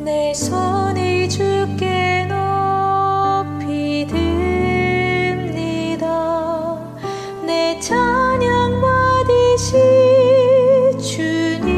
내 손이 주께 높이 듭니다. 내 찬양 받으시 주님.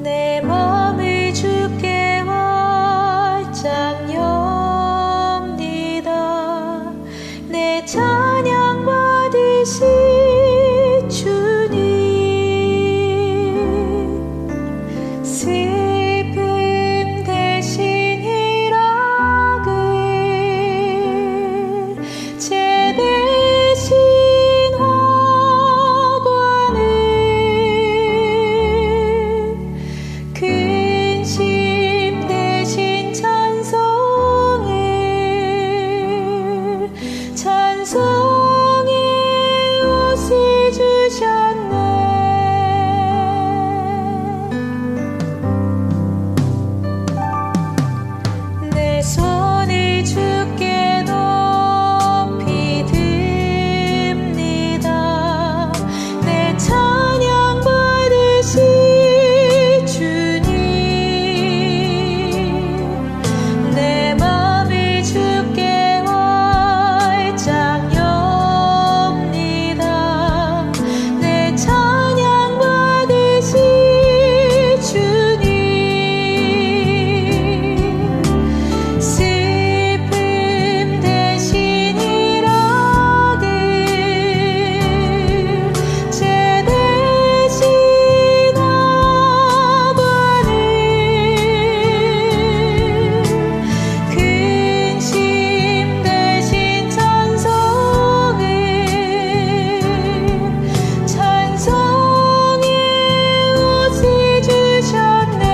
내 맘을 주께 활짝 엽니다. 내 찬양 받으시 주님. 슬픔 대신 희락을, 죄 대신 화관을, 근심 대신 찬송을, 찬송의 옷을 주셨네. 내 손을 주께 높이 듭니다. 내 찬양 받으시 주님. 내 맘을 주께 활짝 엽니다. 내 찬양 받으시 주님. 슬픔 대신 희락을, 죄 대신 화관을, 근심 대신 찬송을, 찬송의 옷을 주셨네.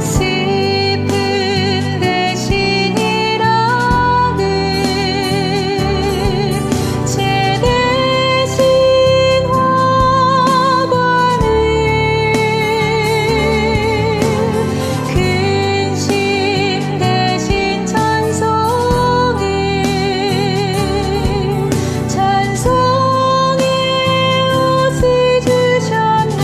슬픔 대신 희락을, 죄 대신 화관을, 근심 대신 찬송을, 찬송의 옷을 주셨네.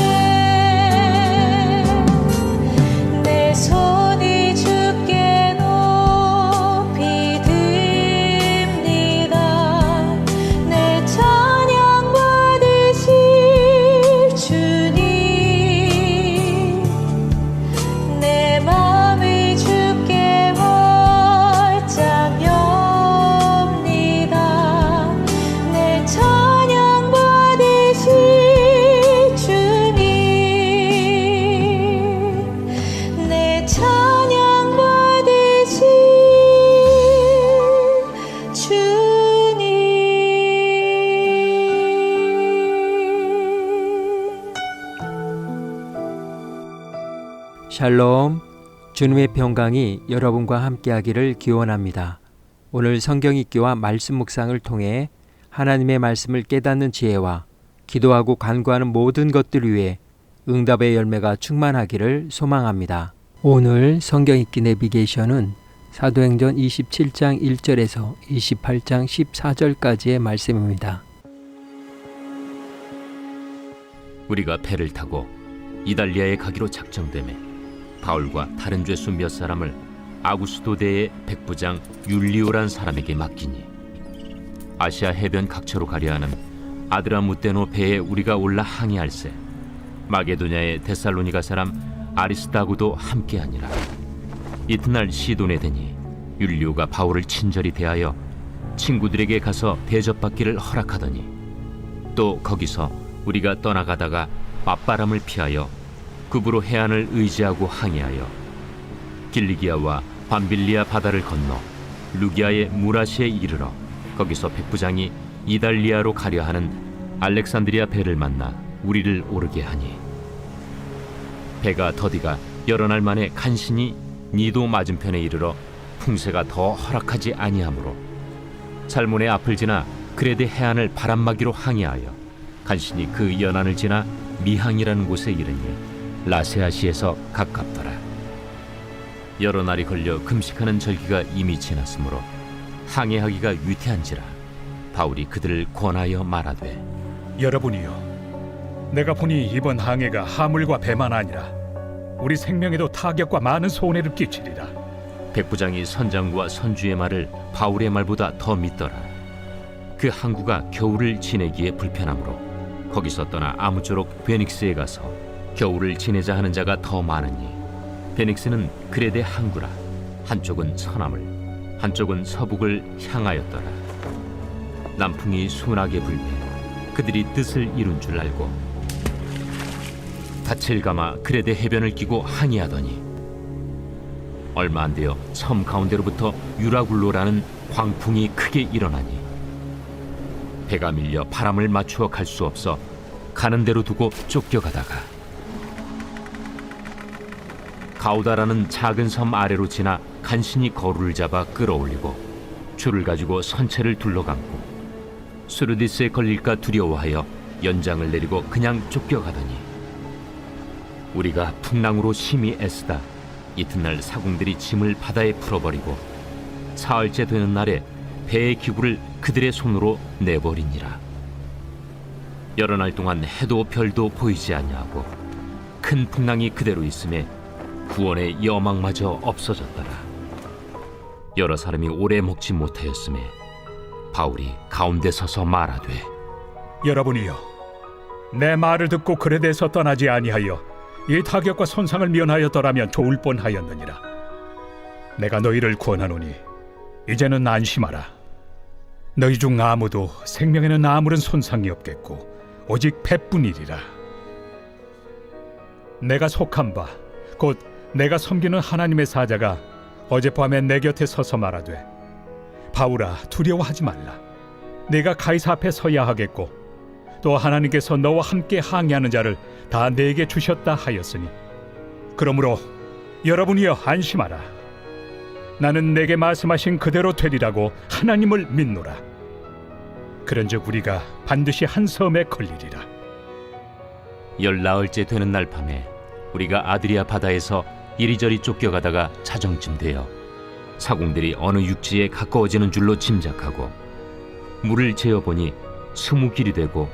내 손이 주께 높이 듭니다. 내 찬양 받으시 주님. 내 맘을 주께 활짝 엽니다. 내 찬양 받으시 주님. 내 찬양 받으시 주님. 샬롬, 주님의 평강이 여러분과 함께하기를 기원합니다. 오늘 성경 읽기와 말씀 묵상을 통해 하나님의 말씀을 깨닫는 지혜와 기도하고 간구하는 모든 것들 위해 응답의 열매가 충만하기를 소망합니다. 오늘 성경 읽기 내비게이션은 사도행전 27장 1절에서 28장 14절까지의 말씀입니다. 우리가 배를 타고 이달리아에 가기로 작정되매 바울과 다른 죄수 몇 사람을 아구스도대의 백부장 율리오란 사람에게 맡기니, 아시아 해변 각처로 가려 하는 아드라무테노 배에 우리가 올라 항해할세 마게도냐의 데살로니가 사람 아리스다고도 함께하니라. 이튿날 시돈에 되니 율리오가 바울을 친절히 대하여 친구들에게 가서 대접받기를 허락하더니, 또 거기서 우리가 떠나가다가 맞바람을 피하여 급으로 해안을 의지하고 항해하여 길리기아와 밤빌리아 바다를 건너 루기아의 무라시에 이르러 거기서 백부장이 이달리아로 가려 하는 알렉산드리아 배를 만나 우리를 오르게 하니 배가 더디가 여러 날 만에 간신히 니도 맞은편에 이르러 풍세가 더 허락하지 아니하므로 살몬의 앞을 지나 그레데 해안을 바람막이로 항해하여 간신히 그 연안을 지나 미항이라는 곳에 이르니 라세아시에서 가깝더라. 여러 날이 걸려 금식하는 절기가 이미 지났으므로 항해하기가 위태한지라 바울이 그들을 권하여 말하되 여러분이요, 내가 보니 이번 항해가 하물과 배만 아니라 우리 생명에도 타격과 많은 손해를 끼치리라. 백부장이 선장과 선주의 말을 바울의 말보다 더 믿더라. 그 항구가 겨울을 지내기에 불편하므로 거기서 떠나 아무쪼록 베닉스에 가서 겨울을 지내자 하는 자가 더 많으니 베닉스는 그레데 항구라. 한쪽은 서남을 한쪽은 서북을 향하였더라. 남풍이 순하게 불매 그들이 뜻을 이룬 줄 알고 닻을 감아 그레데 해변을 끼고 항해하더니 얼마 안 되어 섬 가운데로부터 유라굴로라는 광풍이 크게 일어나니 배가 밀려 바람을 맞추어 갈 수 없어 가는 대로 두고 쫓겨가다가 가우다라는 작은 섬 아래로 지나 간신히 거루를 잡아 끌어올리고 줄을 가지고 선체를 둘러감고 수르디스에 걸릴까 두려워하여 연장을 내리고 그냥 쫓겨가더니 우리가 풍랑으로 심히 애쓰다 이튿날 사공들이 짐을 바다에 풀어버리고 사흘째 되는 날에 배의 기구를 그들의 손으로 내버리니라. 여러 날 동안 해도 별도 보이지 아니하고 큰 풍랑이 그대로 있음에 구원의 여망마저 없어졌더라. 여러 사람이 오래 먹지 못하였음에 바울이 가운데 서서 말하되 여러분이요, 내 말을 듣고 그레데에서 떠나지 아니하여 이 타격과 손상을 면하였더라면 좋을 뻔하였느니라. 내가 너희를 권하노니 이제는 안심하라. 너희 중 아무도 생명에는 아무런 손상이 없겠고 오직 배뿐이리라. 내가 속한 바 곧 내가 섬기는 하나님의 사자가 어젯밤에 내 곁에 서서 말하되 바울아, 두려워하지 말라. 내가 가이사 앞에 서야 하겠고 또 하나님께서 너와 함께 항해하는 자를 다 내게 주셨다 하였으니 그러므로 여러분이여 안심하라. 나는 내게 말씀하신 그대로 되리라고 하나님을 믿노라. 그런즉 우리가 반드시 한 섬에 걸리리라. 열나흘째 되는 날 밤에 우리가 아드리아 바다에서 이리저리 쫓겨가다가 자정쯤 되어 사공들이 어느 육지에 가까워지는 줄로 짐작하고 물을 재어보니 20길이 되고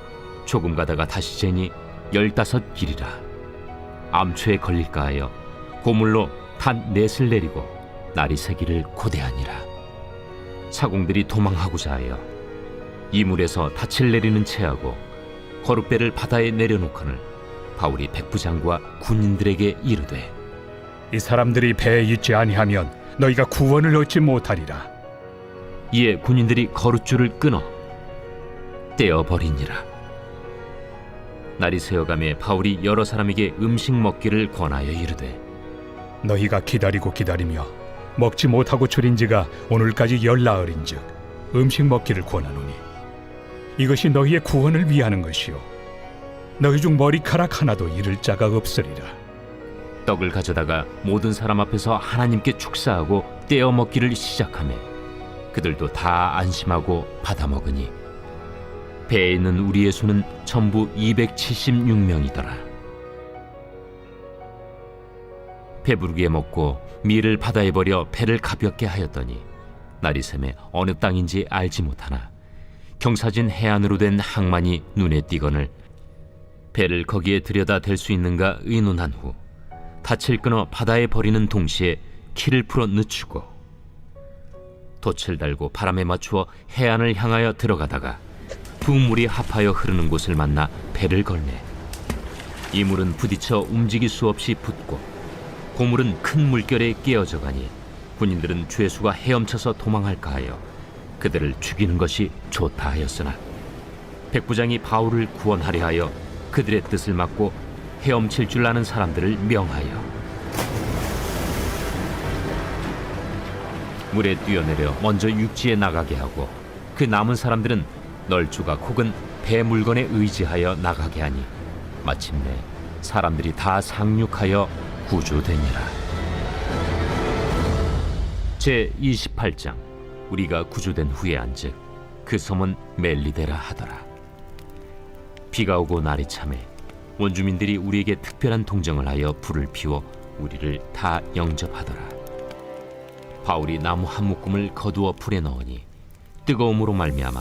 조금 가다가 다시 재니 15길이라. 암초에 걸릴까 하여 고물로 단 넷을 내리고 날이 새기를 고대하니라. 사공들이 도망하고자 하여 이물에서 닻을 내리는 채하고 거룻배를 바다에 내려놓거늘 바울이 백부장과 군인들에게 이르되 이 사람들이 배에 있지 아니하면 너희가 구원을 얻지 못하리라. 이에 군인들이 거룻줄을 끊어 떼어버리니라. 날이 새어가매 바울이 여러 사람에게 음식 먹기를 권하여 이르되 너희가 기다리고 기다리며 먹지 못하고 줄인 지가 오늘까지 열나흘인즉 음식 먹기를 권하노니 이것이 너희의 구원을 위하는 것이요 너희 중 머리카락 하나도 잃을 자가 없으리라. 떡을 가져다가 모든 사람 앞에서 하나님께 축사하고 떼어 먹기를 시작하며 그들도 다 안심하고 받아 먹으니 배에 있는 우리의 수는 전부 276명이더라. 배부르게 먹고 밀을 바다에 버려 배를 가볍게 하였더니 날이 새매 어느 땅인지 알지 못하나 경사진 해안으로 된 항만이 눈에 띄거늘 배를 거기에 들여다 댈 수 있는가 의논한 후 닻을 끊어 바다에 버리는 동시에 키를 풀어 늦추고 돛을 달고 바람에 맞추어 해안을 향하여 들어가다가 두 물이 합하여 흐르는 곳을 만나 배를 걸매 이 물은 부딪혀 움직일 수 없이 붙고 고물은 큰 물결에 깨어져 가니 군인들은 죄수가 헤엄쳐서 도망할까 하여 그들을 죽이는 것이 좋다 하였으나 백부장이 바울을 구원하려 하여 그들의 뜻을 막고 헤엄칠 줄 아는 사람들을 명하여 물에 뛰어내려 먼저 육지에 나가게 하고 그 남은 사람들은 널조각 혹은 배 물건에 의지하여 나가게 하니 마침내 사람들이 다 상륙하여 구조되니라. 제 28장. 우리가 구조된 후에 한즉 그 섬은 멜리데라 하더라. 비가 오고 날이 차매 원주민들이 우리에게 특별한 동정을 하여 불을 피워 우리를 다 영접하더라. 바울이 나무 한 묶음을 거두어 불에 넣으니 뜨거움으로 말미암아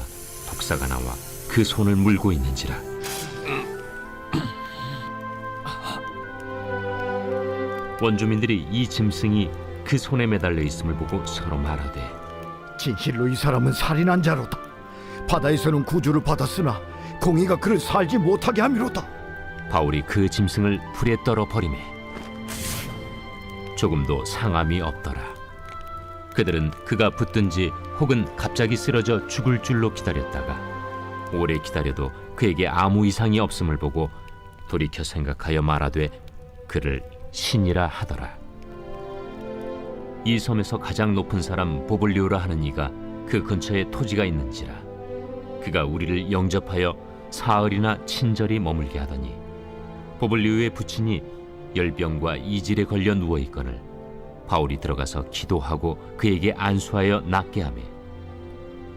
독사가 나와 그 손을 물고 있는지라. 원주민들이 이 짐승이 그 손에 매달려 있음을 보고 서로 말하되, 진실로 이 사람은 살인한 자로다. 바다에서는 구주를 받았으나 공의가 그를 살지 못하게 함이로다. 바울이 그 짐승을 불에 떨어 버리매 조금도 상함이 없더라. 그들은 그가 붙든지 혹은 갑자기 쓰러져 죽을 줄로 기다렸다가 오래 기다려도 그에게 아무 이상이 없음을 보고 돌이켜 생각하여 말하되 그를 신이라 하더라. 이 섬에서 가장 높은 사람 보블리오라 하는 이가 그 근처에 토지가 있는지라. 그가 우리를 영접하여 사흘이나 친절히 머물게 하더니 보블리오의 부친이 열병과 이질에 걸려 누워 있거늘 바울이 들어가서 기도하고 그에게 안수하여 낫게 하매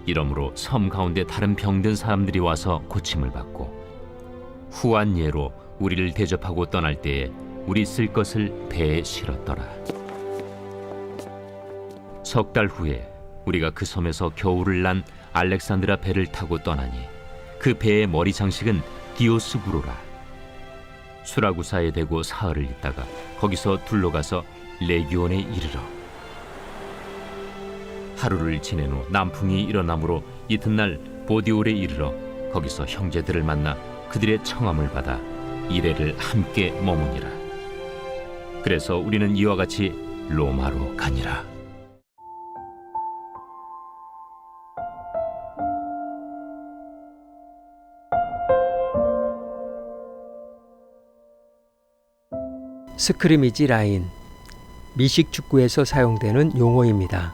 이러므로 섬 가운데 다른 병든 사람들이 와서 고침을 받고 후한 예로 우리를 대접하고 떠날 때에 우리 쓸 것을 배에 실었더라. 석 달 후에 우리가 그 섬에서 겨울을 난 알렉산드라 배를 타고 떠나니 그 배의 머리 장식은 디오스구로라. 수라구사에 대고 사흘을 있다가 거기서 둘러가서 레기온에 이르러 하루를 지낸 후 남풍이 일어나므로 이튿날 보디올에 이르러 거기서 형제들을 만나 그들의 청함을 받아 이레를 함께 머무니라. 그래서 우리는 이와 같이 로마로 가니라. 스크리미지 라인, 미식 축구에서 사용되는 용어입니다.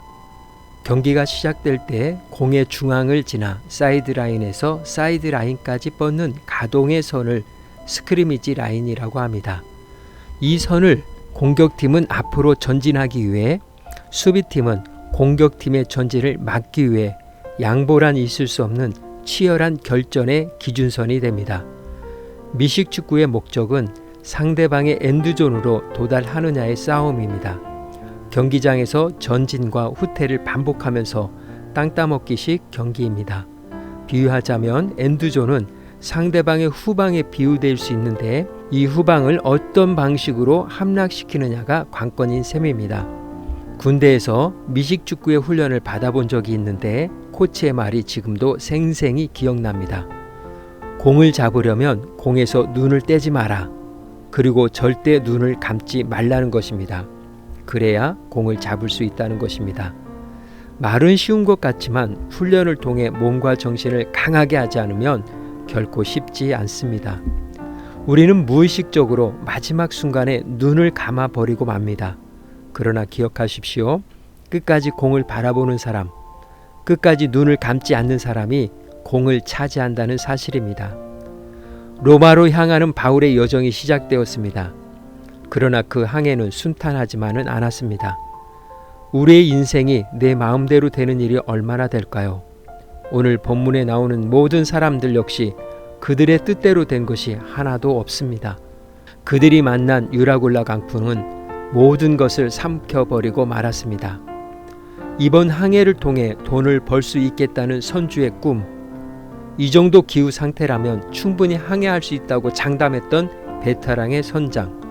경기가 시작될 때 공의 중앙을 지나 사이드 라인에서 사이드 라인까지 뻗는 가동의 선을 스크리미지 라인이라고 합니다. 이 선을 공격팀은 앞으로 전진하기 위해 수비팀은 공격팀의 전진을 막기 위해 양보란 있을 수 없는 치열한 결전의 기준선이 됩니다. 미식 축구의 목적은 상대방의 엔드존으로 도달하느냐의 싸움입니다. 경기장에서 전진과 후퇴를 반복하면서 땅 따먹기식 경기입니다. 비유하자면 엔드존은 상대방의 후방에 비유될 수 있는데 이 후방을 어떤 방식으로 함락시키느냐가 관건인 셈입니다. 군대에서 미식축구의 훈련을 받아본 적이 있는데 코치의 말이 지금도 생생히 기억납니다. 공을 잡으려면 공에서 눈을 떼지 마라. 그리고 절대 눈을 감지 말라는 것입니다. 그래야 공을 잡을 수 있다는 것입니다. 말은 쉬운 것 같지만 훈련을 통해 몸과 정신을 강하게 하지 않으면 결코 쉽지 않습니다. 우리는 무의식적으로 마지막 순간에 눈을 감아 버리고 맙니다. 그러나 기억하십시오. 끝까지 공을 바라보는 사람, 끝까지 눈을 감지 않는 사람이 공을 차지한다는 사실입니다. 로마로 향하는 바울의 여정이 시작되었습니다. 그러나 그 항해는 순탄하지만은 않았습니다. 우리의 인생이 내 마음대로 되는 일이 얼마나 될까요? 오늘 본문에 나오는 모든 사람들 역시 그들의 뜻대로 된 것이 하나도 없습니다. 그들이 만난 유라굴라 강풍은 모든 것을 삼켜버리고 말았습니다. 이번 항해를 통해 돈을 벌 수 있겠다는 선주의 꿈, 이 정도 기후 상태라면 충분히 항해할 수 있다고 장담했던 베테랑의 선장,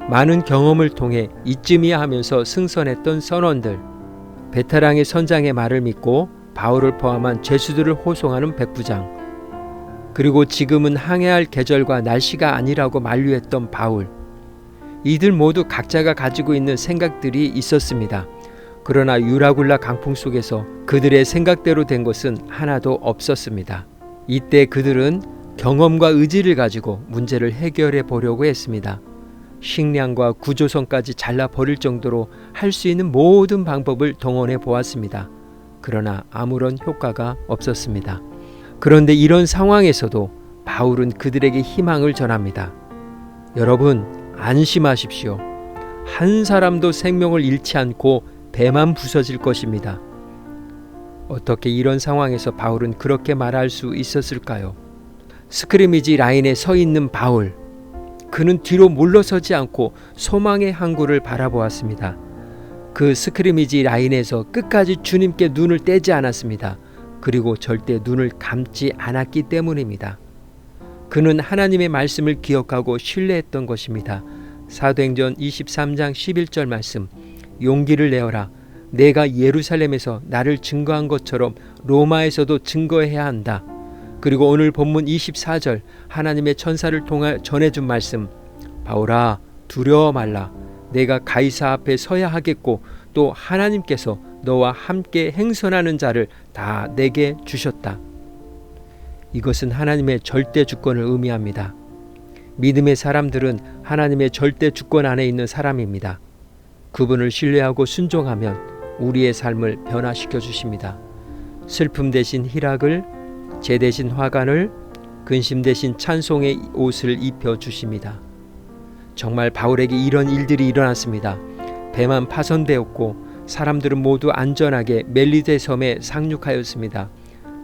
많은 경험을 통해 이쯤이야 하면서 승선했던 선원들, 베테랑의 선장의 말을 믿고 바울을 포함한 죄수들을 호송하는 백부장, 그리고 지금은 항해할 계절과 날씨가 아니라고 만류했던 바울, 이들 모두 각자가 가지고 있는 생각들이 있었습니다. 그러나 유라굴라 강풍 속에서 그들의 생각대로 된 것은 하나도 없었습니다. 이때 그들은 경험과 의지를 가지고 문제를 해결해 보려고 했습니다. 식량과 구조선까지 잘라버릴 정도로 할 수 있는 모든 방법을 동원해 보았습니다. 그러나 아무런 효과가 없었습니다. 그런데 이런 상황에서도 바울은 그들에게 희망을 전합니다. 여러분, 안심하십시오. 한 사람도 생명을 잃지 않고 배만 부서질 것입니다. 어떻게 이런 상황에서 바울은 그렇게 말할 수 있었을까요? 스크리미지 라인에 서 있는 바울, 그는 뒤로 물러서지 않고 소망의 항구를 바라보았습니다. 그 스크리미지 라인에서 끝까지 주님께 눈을 떼지 않았습니다. 그리고 절대 눈을 감지 않았기 때문입니다. 그는 하나님의 말씀을 기억하고 신뢰했던 것입니다. 사도행전 23장 11절 말씀, 용기를 내어라. 내가 예루살렘에서 나를 증거한 것처럼 로마에서도 증거해야 한다. 그리고 오늘 본문 24절, 하나님의 천사를 통해 전해준 말씀, 바울아 두려워 말라. 내가 가이사 앞에 서야 하겠고 또 하나님께서 너와 함께 행선하는 자를 다 내게 주셨다. 이것은 하나님의 절대 주권을 의미합니다. 믿음의 사람들은 하나님의 절대 주권 안에 있는 사람입니다. 그분을 신뢰하고 순종하면 우리의 삶을 변화시켜 주십니다. 슬픔 대신 희락을, 재 대신 화관을, 근심 대신 찬송의 옷을 입혀 주십니다. 정말 바울에게 이런 일들이 일어났습니다. 배만 파손되었고 사람들은 모두 안전하게 멜리데 섬에 상륙하였습니다.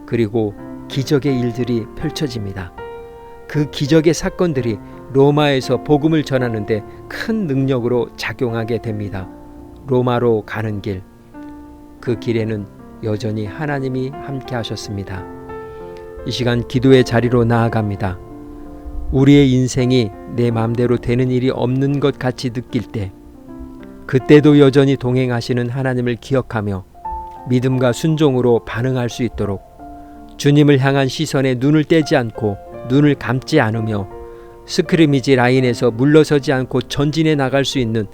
그리고 기적의 일들이 펼쳐집니다. 그 기적의 사건들이 로마에서 복음을 전하는데 큰 능력으로 작용하게 됩니다. 로마로 가는 길, 그 길에는 여전히 하나님이 함께 하셨습니다. 이 시간 기도의 자리로 나아갑니다. 우리의 인생이 내 마음대로 되는 일이 없는 것 같이 느낄 때, 그때도 여전히 동행하시는 하나님을 기억하며 믿음과 순종으로 반응할 수 있도록 주님을 향한 시선에 눈을 떼지 않고 눈을 감지 않으며 스크리미지 라인에서 물러서지 않고 전진해 나갈 수 있는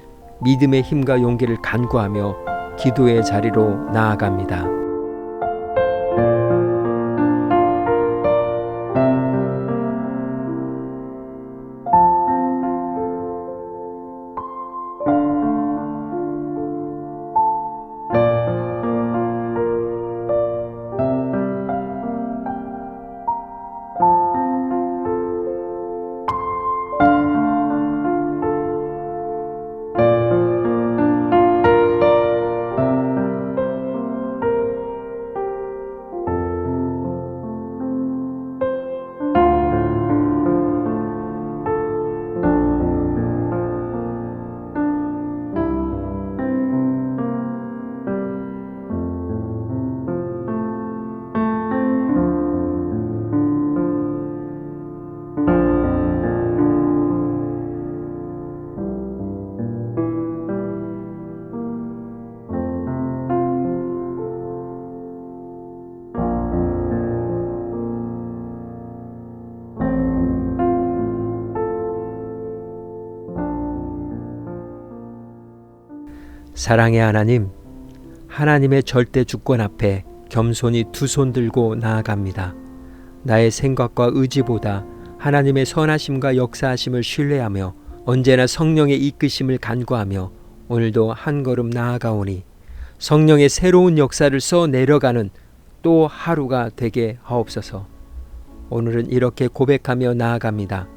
믿음의 힘과 용기를 간구하며 기도의 자리로 나아갑니다. 사랑의 하나님, 하나님의 절대 주권 앞에 겸손히 두 손 들고 나아갑니다. 나의 생각과 의지보다 하나님의 선하심과 역사하심을 신뢰하며 언제나 성령의 이끄심을 간구하며 오늘도 한 걸음 나아가오니 성령의 새로운 역사를 써 내려가는 또 하루가 되게 하옵소서. 오늘은 이렇게 고백하며 나아갑니다.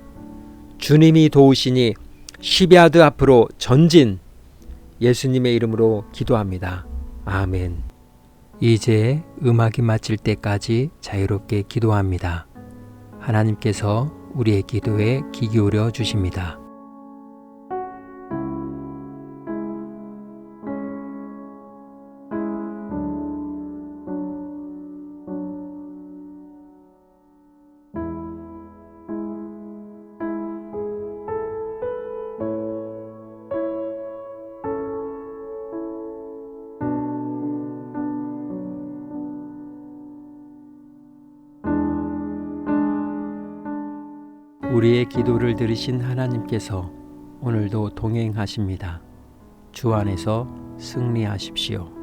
주님이 도우시니 시베아드 앞으로 전진! 예수님의 이름으로 기도합니다. 아멘. 이제 음악이 마칠 때까지 자유롭게 기도합니다. 하나님께서 우리의 기도에 귀 기울여 주십니다. 우리의 기도를 들으신 하나님께서 오늘도 동행하십니다. 주 안에서 승리하십시오.